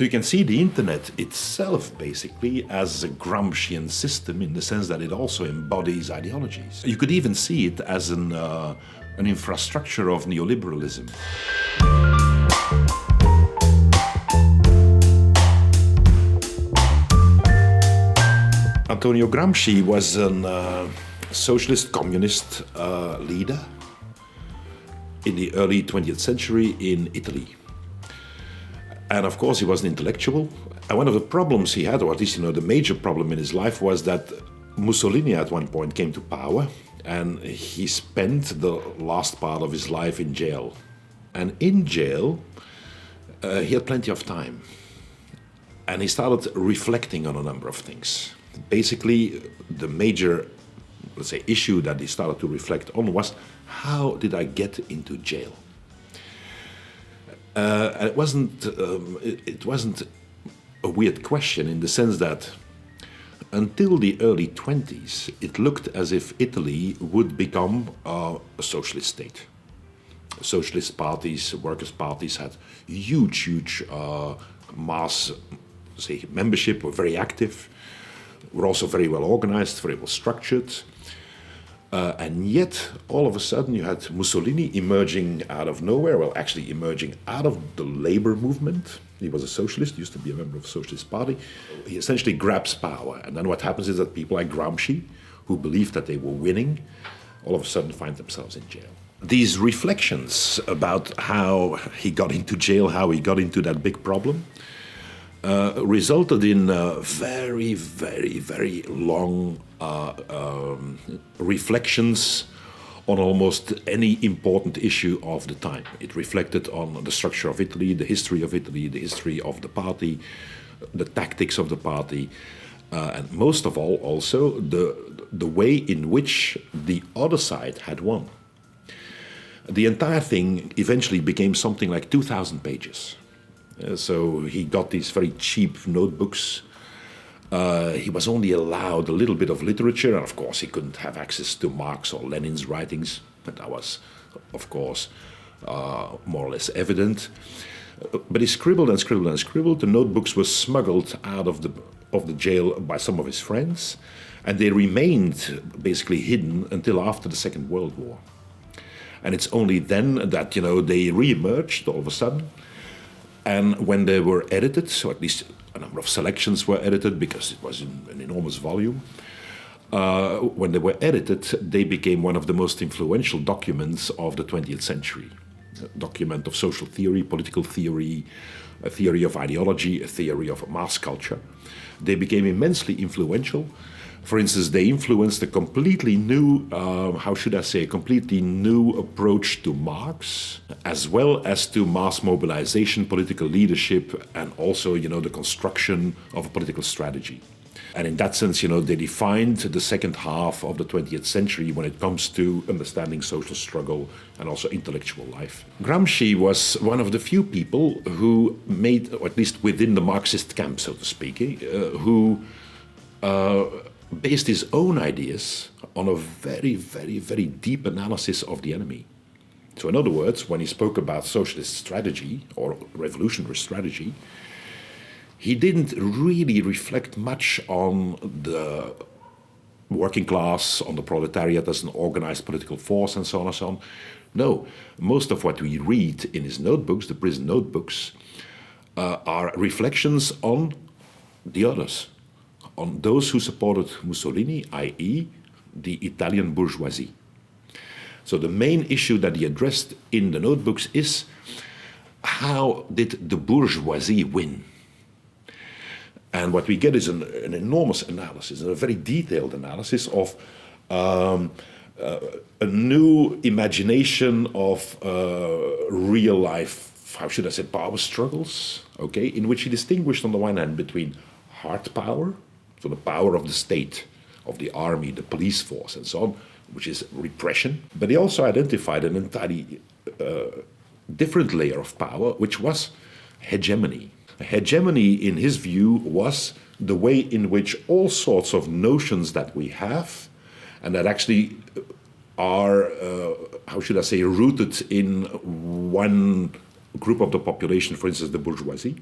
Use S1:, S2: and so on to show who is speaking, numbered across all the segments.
S1: So you can see the internet itself basically as a Gramscian system in the sense that it also embodies ideologies. You could even see it as an infrastructure of neoliberalism. Antonio Gramsci was a socialist communist leader in the early 20th century in Italy. And of course he was an intellectual. And one of the problems he had, or at least the major problem in his life, was that Mussolini at one point came to power and he spent the last part of his life in jail. And in jail, he had plenty of time. And he started reflecting on a number of things. Basically, the major, let's say, issue that he started to reflect on was, how did I get into jail? And it wasn't a weird question in the sense that until the early 20s, it looked as if Italy would become a socialist state. Socialist parties, workers' parties had huge mass, say, membership, were very active, were also very well organized, very well structured. And yet, all of a sudden, you had Mussolini emerging out of nowhere, well, actually emerging out of the labor movement. He was a socialist, used to be a member of the Socialist Party. He essentially grabs power. And then what happens is that people like Gramsci, who believed that they were winning, all of a sudden find themselves in jail. These reflections about how he got into jail, how he got into that big problem, resulted in very long reflections on almost any important issue of the time. It reflected on the structure of Italy, the history of Italy, the history of the party, the tactics of the party, and most of all also the way in which the other side had won. The entire thing eventually became something like 2,000 pages. So he got these very cheap notebooks. He was only allowed a little bit of literature, and of course he couldn't have access to Marx or Lenin's writings, but that was, of course, more or less evident. But he scribbled and scribbled and scribbled. The notebooks were smuggled out of the jail by some of his friends, and they remained basically hidden until after the Second World War. And it's only then that they re-emerged all of a sudden. And when they were edited, so at least a number of selections were edited because it was in an enormous volume, when they were edited, they became one of the most influential documents of the 20th century. A document of social theory, political theory, a theory of ideology, a theory of mass culture. They became immensely influential. For instance, they influenced a completely new, completely new approach to Marx, as well as to mass mobilization, political leadership, and also, the construction of a political strategy. And in that sense, they defined the second half of the 20th century when it comes to understanding social struggle and also intellectual life. Gramsci was one of the few people who made, or at least within the Marxist camp, so to speak, who based his own ideas on a very deep analysis of the enemy. So in other words, when he spoke about socialist strategy or revolutionary strategy, he didn't really reflect much on the working class, on the proletariat as an organized political force, and so on and so on. No, most of what we read in his notebooks, the prison notebooks, are reflections on the others, on those who supported Mussolini, i.e. the Italian bourgeoisie. So the main issue that he addressed in the notebooks is, how did the bourgeoisie win? And what we get is an enormous analysis, a very detailed analysis of a new imagination of real life, power struggles, okay, in which he distinguished on the one hand between hard power, so the power of the state, of the army, the police force, and so on, which is repression. But he also identified an entirely different layer of power, which was hegemony. Hegemony, in his view, was the way in which all sorts of notions that we have, and that actually are, rooted in one group of the population, for instance, the bourgeoisie,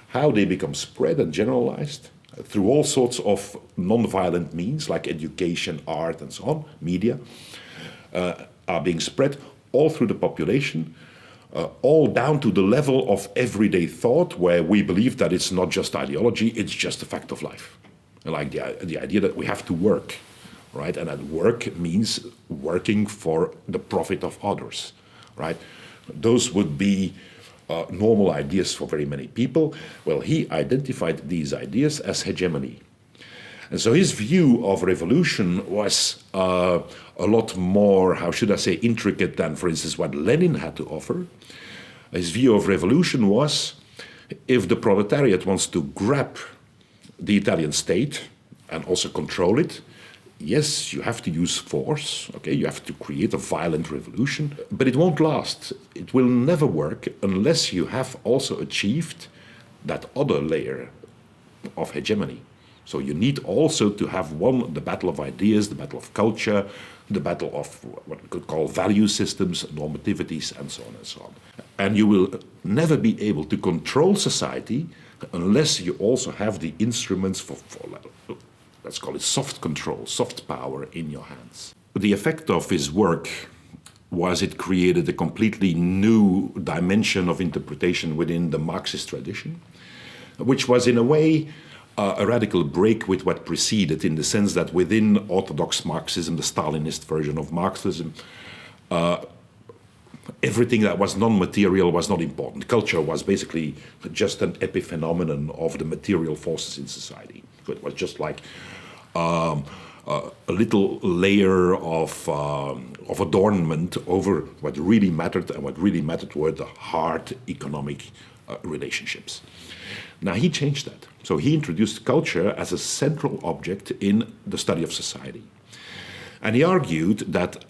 S1: how they become spread and generalized through all sorts of non-violent means like education, art, and so on, media, are being spread all through the population, all down to the level of everyday thought, where we believe that it's not just ideology, it's just a fact of life. Like the idea that we have to work, right? And that work means working for the profit of others, right? Those would be normal ideas for very many people. Well, he identified these ideas as hegemony. And so his view of revolution was a lot more, how should I say, intricate than, for instance, what Lenin had to offer. His view of revolution was, if the proletariat wants to grab the Italian state and also control it, yes, you have to use force, okay? You have to create a violent revolution, but it won't last. It will never work unless you have also achieved that other layer of hegemony. So you need also to have the battle of ideas, the battle of culture, the battle of what we could call value systems, normativities, and so on and so on. And you will never be able to control society unless you also have the instruments for let's call it soft control, soft power in your hands. The effect of his work was it created a completely new dimension of interpretation within the Marxist tradition, which was in a way a radical break with what preceded, in the sense that within orthodox Marxism, the Stalinist version of Marxism, everything that was non-material was not important. Culture was basically just an epiphenomenon of the material forces in society. So it was just like a little layer of adornment over what really mattered, and what really mattered were the hard economic relationships. Now he changed that. So he introduced culture as a central object in the study of society. And he argued that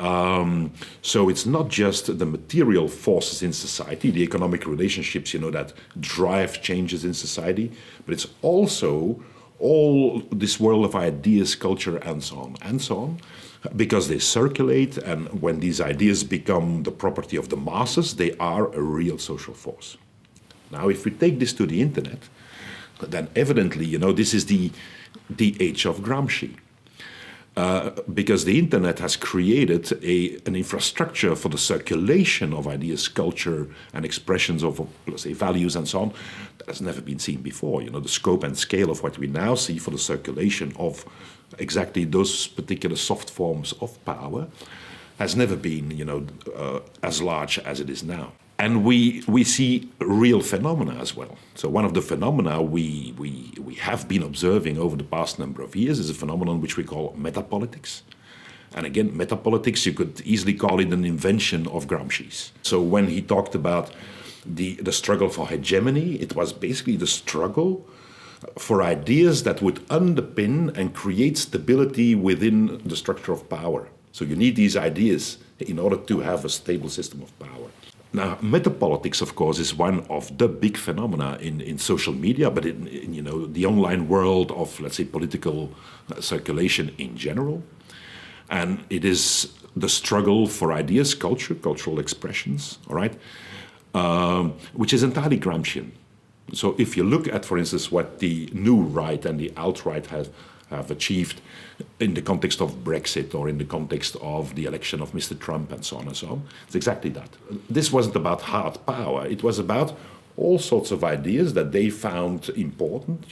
S1: so it's not just the material forces in society, the economic relationships, that drive changes in society, but it's also all this world of ideas, culture, and so on, because they circulate, and when these ideas become the property of the masses, they are a real social force. Now, if we take this to the internet, then evidently, this is the age of Gramsci. Because the internet has created an infrastructure for the circulation of ideas, culture, and expressions of, let's say, values and so on, that has never been seen before. The scope and scale of what we now see for the circulation of exactly those particular soft forms of power has never been, as large as it is now. And we see real phenomena as well. So one of the phenomena we have been observing over the past number of years is a phenomenon which we call metapolitics. And again, metapolitics, you could easily call it an invention of Gramsci's. So when he talked about the struggle for hegemony, it was basically the struggle for ideas that would underpin and create stability within the structure of power. So you need these ideas in order to have a stable system of power. Now, metapolitics, of course, is one of the big phenomena in social media, but in the online world of, let's say, political circulation in general. And it is the struggle for ideas, cultural expressions, all right, which is entirely Gramscian. So if you look at, for instance, what the new right and the alt-right have achieved in the context of Brexit or in the context of the election of Mr. Trump and so on and so on, it's exactly that. This wasn't about hard power. It was about all sorts of ideas that they found important,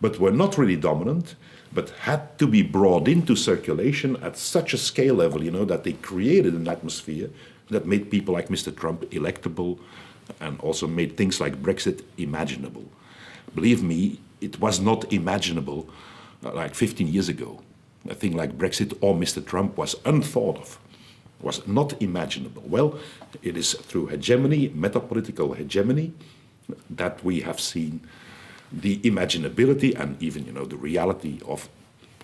S1: but were not really dominant, but had to be brought into circulation at such a scale level, that they created an atmosphere that made people like Mr. Trump electable and also made things like Brexit imaginable. Believe me, it was not imaginable like 15 years ago. A thing like Brexit or Mr. Trump was unthought of, was not imaginable. Well, it is through hegemony, metapolitical hegemony, that we have seen the imaginability and even, the reality of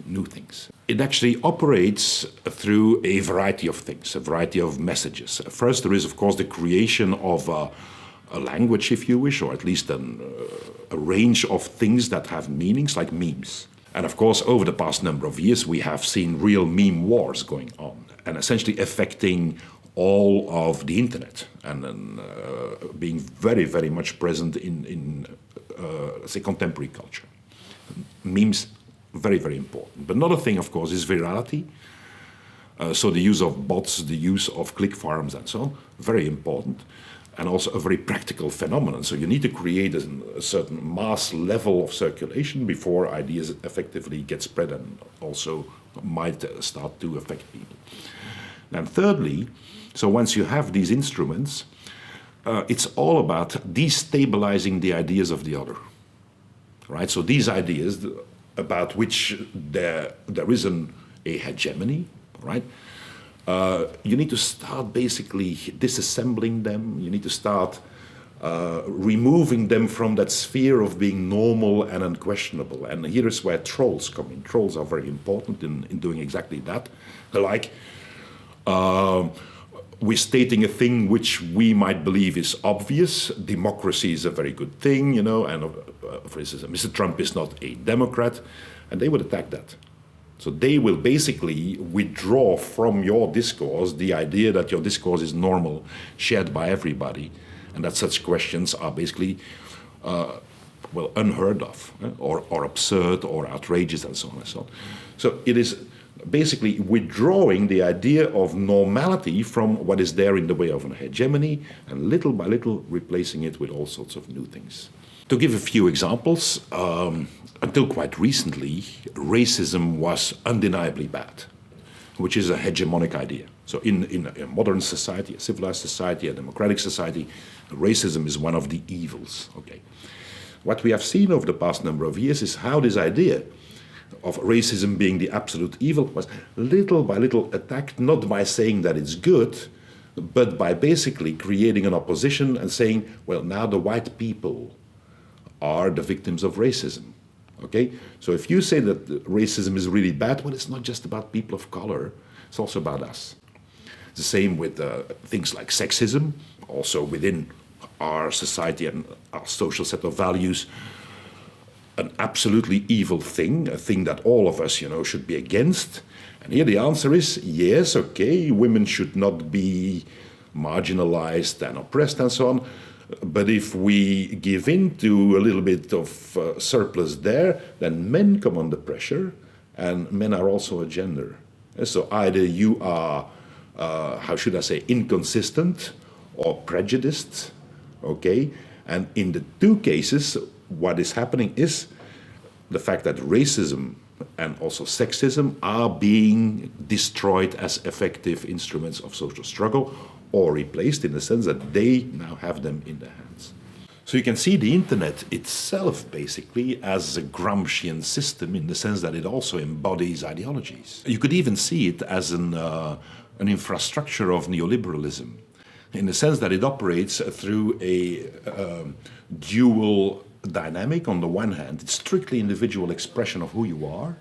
S1: new things. It actually operates through a variety of things, a variety of messages. First, there is, of course, the creation of a language, if you wish, or at least a range of things that have meanings, like memes. And of course, over the past number of years, we have seen real meme wars going on and essentially affecting all of the internet and being very, very much present in say, contemporary culture. Memes, very, very important. But another thing, of course, is virality. So the use of bots, the use of click farms and so on, very important. And also a very practical phenomenon. So you need to create a certain mass level of circulation before ideas effectively get spread and also might start to affect people. And thirdly, so once you have these instruments, it's all about destabilizing the ideas of the other. Right? So these ideas about which there is a hegemony, right? You need to start basically disassembling them. You need to start removing them from that sphere of being normal and unquestionable. And here is where trolls come in. Trolls are very important in doing exactly that. Like, we're stating a thing which we might believe is obvious. Democracy is a very good thing, you know, and for instance, Mr. Trump is not a Democrat, and they would attack that. So they will basically withdraw from your discourse the idea that your discourse is normal, shared by everybody, and that such questions are basically, unheard of, or absurd, or outrageous, and so on and so on. So it is basically withdrawing the idea of normality from what is there in the way of an hegemony, and little by little replacing it with all sorts of new things. To give a few examples, until quite recently, racism was undeniably bad, which is a hegemonic idea. So in a modern society, a civilized society, a democratic society, racism is one of the evils. Okay. What we have seen over the past number of years is how this idea of racism being the absolute evil was little by little attacked, not by saying that it's good, but by basically creating an opposition and saying, well, now the white people are the victims of racism. Okay? So if you say that racism is really bad, well, it's not just about people of color, it's also about us. The same with things like sexism, also within our society and our social set of values, an absolutely evil thing, a thing that all of us, you know, should be against. And here the answer is, yes, okay, women should not be marginalized and oppressed and so on. But if we give in to a little bit of surplus there, then men come under pressure, and men are also a gender. So either you are, how should I say, inconsistent or prejudiced, okay? And in the two cases, what is happening is the fact that racism and also sexism are being destroyed as effective instruments of social struggle, or replaced in the sense that they now have them in their hands. So you can see the internet itself basically as a Gramscian system in the sense that it also embodies ideologies. You could even see it as an infrastructure of neoliberalism, in the sense that it operates through a dual dynamic. On the one hand, it's strictly individual expression of who you are,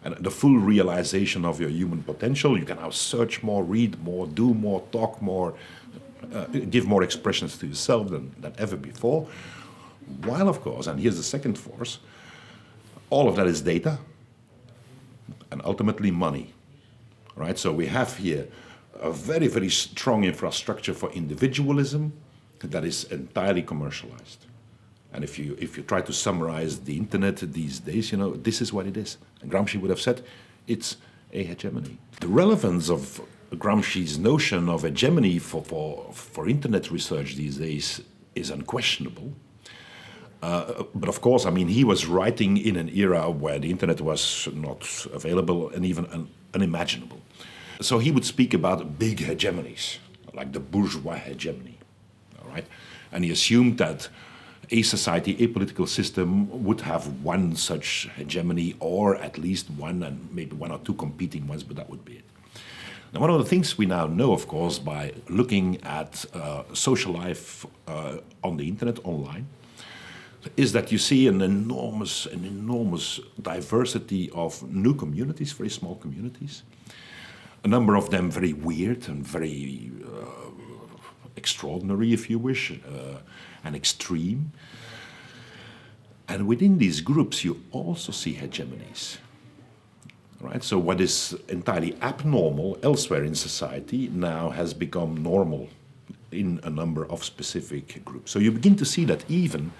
S1: and the full realization of your human potential. You can now search more, read more, do more, talk more, give more expressions to yourself than ever before. While, of course, and here's the second force, all of that is data and ultimately money. Right? So we have here a very, very strong infrastructure for individualism that is entirely commercialized. And if you try to summarize the internet these days, you know, this is what it is. And Gramsci would have said, it's a hegemony. The relevance of Gramsci's notion of hegemony for internet research these days is unquestionable. But of course, I mean, he was writing in an era where the internet was not available and even unimaginable. So he would speak about big hegemonies, like the bourgeois hegemony, all right? And he assumed that a society, a political system would have one such hegemony, or at least one, and maybe one or two competing ones, but that would be it. Now, one of the things we now know, of course, by looking at social life on the internet, online, is that you see an enormous diversity of new communities, very small communities. A number of them very weird and very extraordinary, if you wish, and extreme. And within these groups, you also see hegemonies. Right? So what is entirely abnormal elsewhere in society now has become normal in a number of specific groups. So you begin to see that even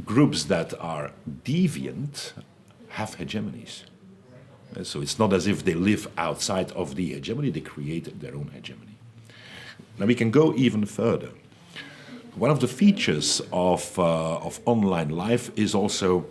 S1: groups that are deviant have hegemonies. So it's not as if they live outside of the hegemony, they create their own hegemony. Now we can go even further. One of the features of online life is also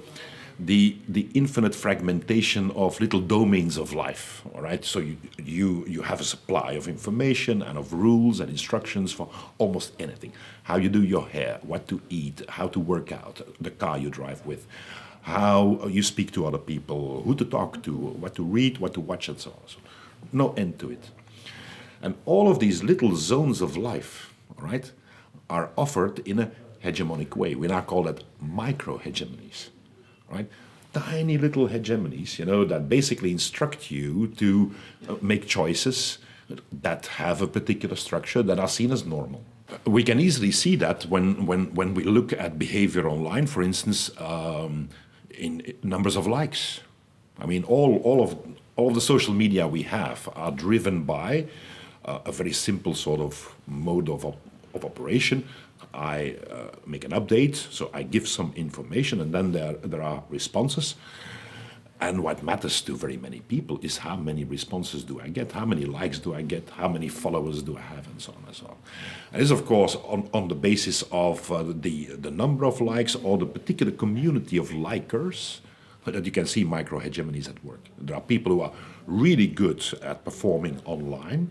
S1: the infinite fragmentation of little domains of life. All right, so you have a supply of information and of rules and instructions for almost anything: how you do your hair, what to eat, how to work out, the car you drive with, how you speak to other people, who to talk to, what to read, what to watch, and so on. So no end to it. And all of these little zones of life, all right, are offered in a hegemonic way. We now call that micro-hegemonies, right? Tiny little hegemonies, that basically instruct you to make choices that have a particular structure that are seen as normal. We can easily see that when we look at behavior online, for instance, in numbers of likes. I mean, all of the social media we have are driven by a very simple sort of mode of operation. I make an update, so I give some information, and then there are responses. And what matters to very many people is how many responses do I get, how many likes do I get, how many followers do I have, and so on and so on. And this, of course, on the basis of the number of likes or the particular community of likers that you can see micro-hegemonies at work. There are people who are really good at performing online,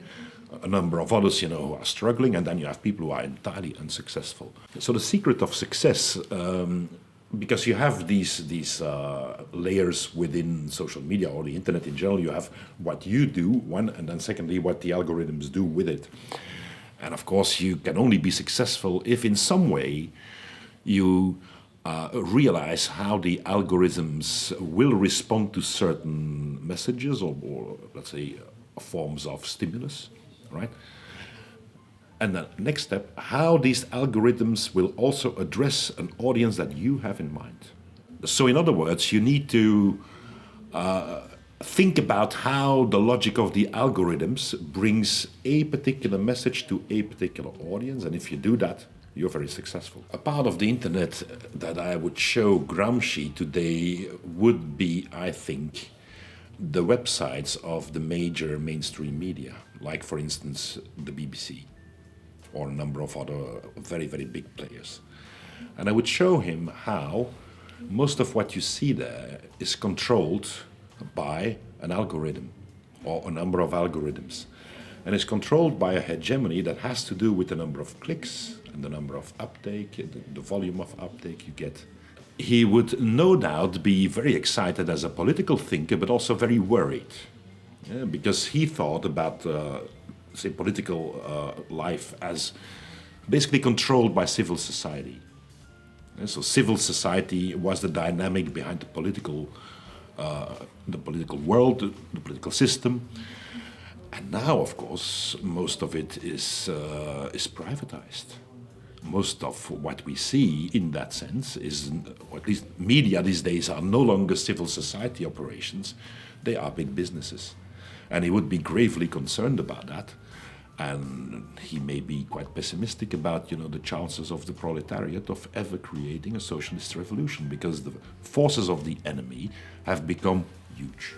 S1: a number of others, who are struggling, and then you have people who are entirely unsuccessful. So the secret of success, because you have these layers within social media or the internet in general, you have what you do, one, and then secondly, what the algorithms do with it. And of course, you can only be successful if in some way you realize how the algorithms will respond to certain messages or let's say, forms of stimulus, right? And the next step, how these algorithms will also address an audience that you have in mind. So in other words, you need to think about how the logic of the algorithms brings a particular message to a particular audience, and if you do that, you're very successful. A part of the internet that I would show Gramsci today would be, I think, the websites of the major mainstream media, like, for instance, the BBC or a number of other very, very big players. And I would show him how most of what you see there is controlled by an algorithm or a number of algorithms. And it's controlled by a hegemony that has to do with the number of clicks and the number of uptake, the volume of uptake you get. He would no doubt be very excited as a political thinker, but also very worried, because he thought about, say, political life as basically controlled by civil society. So civil society was the dynamic behind the political world, the political system. And now, of course, most of it is privatized. Most of what we see in that sense is, or at least media these days, are no longer civil society operations. They are big businesses. And he would be gravely concerned about that. And he may be quite pessimistic about, the chances of the proletariat of ever creating a socialist revolution, because the forces of the enemy have become huge.